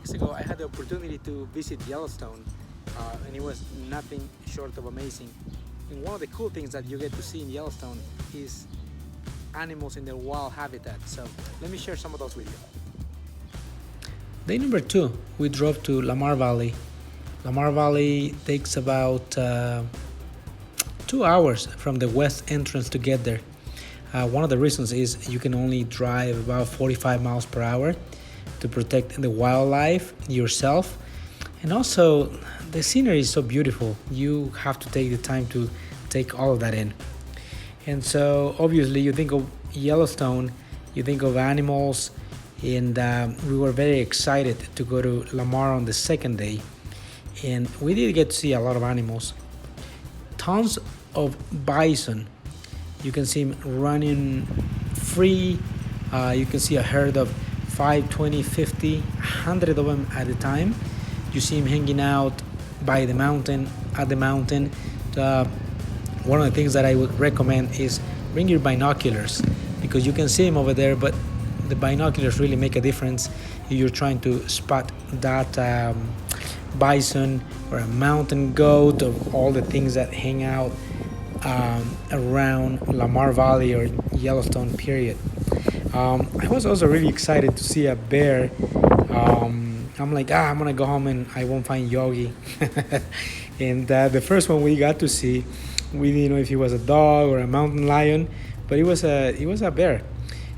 weeks ago, I had the opportunity to visit Yellowstone, and it was nothing short of amazing. And one of the cool things that you get to see in Yellowstone is animals in their wild habitat. So let me share some of those with you. Day number 2, we drove to Lamar Valley. Lamar Valley takes about 2 hours from the west entrance to get there. One of the reasons is you can only drive about 45 miles per hour to protect the wildlife, yourself, and also the scenery is so beautiful. You have to take the time to take all of that in. And so obviously you think of Yellowstone, you think of animals, and we were very excited to go to Lamar on the second day. And we did get to see a lot of animals. Tons of bison. You can see him running free. You can see a herd of 5, 20, 50, 100 of them at a time. You see him hanging out by the mountain, at the mountain. One of the things that I would recommend is bring your binoculars, because you can see him over there, but the binoculars really make a difference if you're trying to spot that bison or a mountain goat, or all the things that hang out around Lamar Valley or Yellowstone period. I was also really excited to see a bear. I'm like, I'm gonna go home and I won't find Yogi. And the first one we got to see, we didn't know if he was a dog or a mountain lion, but it was a bear.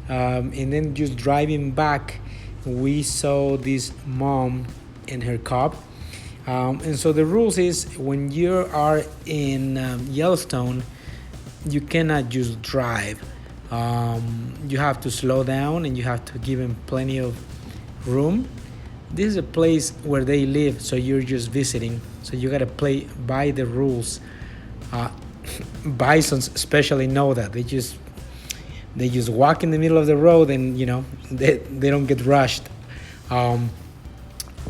And then just driving back, we saw this mom and her cub. And so the rules is, when you are in Yellowstone, you cannot just drive. You have to slow down and you have to give them plenty of room. This is a place where they live, so you're just visiting. So you gotta play by the rules. Bisons especially know that. They just walk in the middle of the road, and they don't get rushed.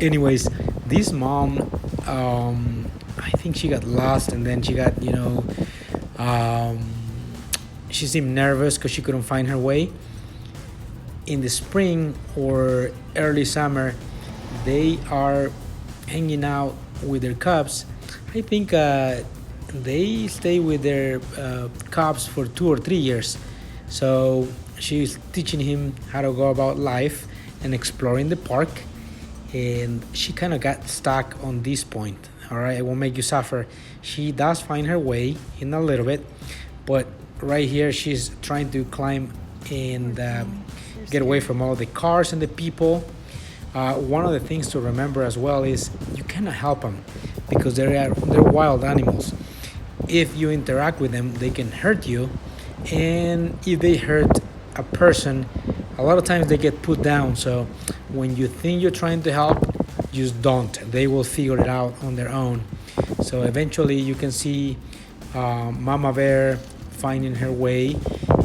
Anyways, this mom, I think she got lost, and then she got, she seemed nervous because she couldn't find her way. In the spring or early summer, they are hanging out with their cubs. I think they stay with their cubs for 2 or 3 years. So she's teaching him how to go about life and exploring the park. And she kind of got stuck on this point. All right, it won't make you suffer. She does find her way in a little bit, but right here she's trying to climb and get away from all the cars and the people. One of the things to remember as well is you cannot help them, because they're wild animals. If you interact with them, they can hurt you, and if they hurt a person, a lot of times they get put down. So when you think you're trying to help, just don't. They will figure it out on their own. So eventually you can see Mama Bear finding her way,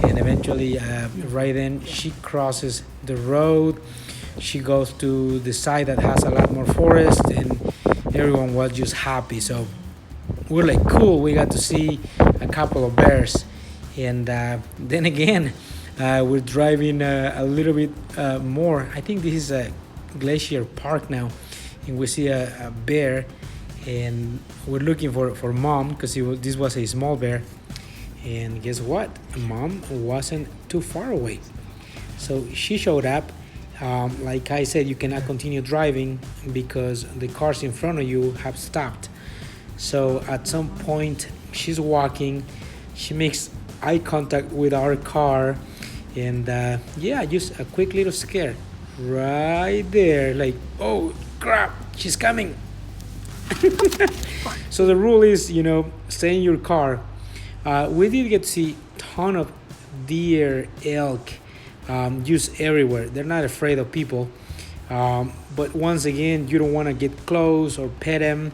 and eventually right then she crosses the road. She goes to the side that has a lot more forest, and everyone was just happy. So we're like, cool, we got to see a couple of bears. And then again, we're driving a little bit more. I think this is a glacier park now, and we see a bear, and we're looking for mom, because this was a small bear. And guess what? Mom wasn't too far away. So she showed up. Like I said, you cannot continue driving because the cars in front of you have stopped. So at some point, she's walking. She makes eye contact with our car. And just a quick little scare right there. Like, oh, crap, she's coming. So the rule is, stay in your car. We did get to see a ton of deer, elk, just everywhere. They're not afraid of people. But once again, you don't want to get close or pet them,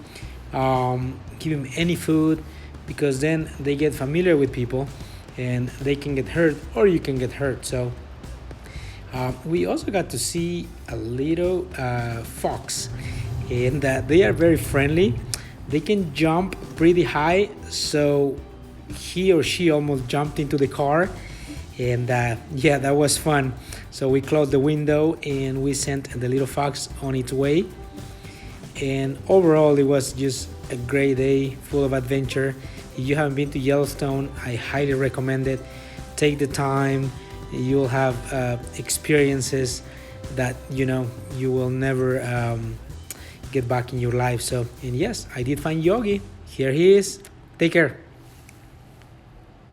give them any food, because then they get familiar with people and they can get hurt, or you can get hurt. So we also got to see a little fox, and they are very friendly. They can jump pretty high, so he or she almost jumped into the car, And yeah, that was fun. So we closed the window and we sent the little fox on its way. And overall, it was just a great day full of adventure. If you haven't been to Yellowstone, I highly recommend it. Take the time, you'll have experiences that you will never get back in your life. So, and yes, I did find Yogi. Here he is. Take care.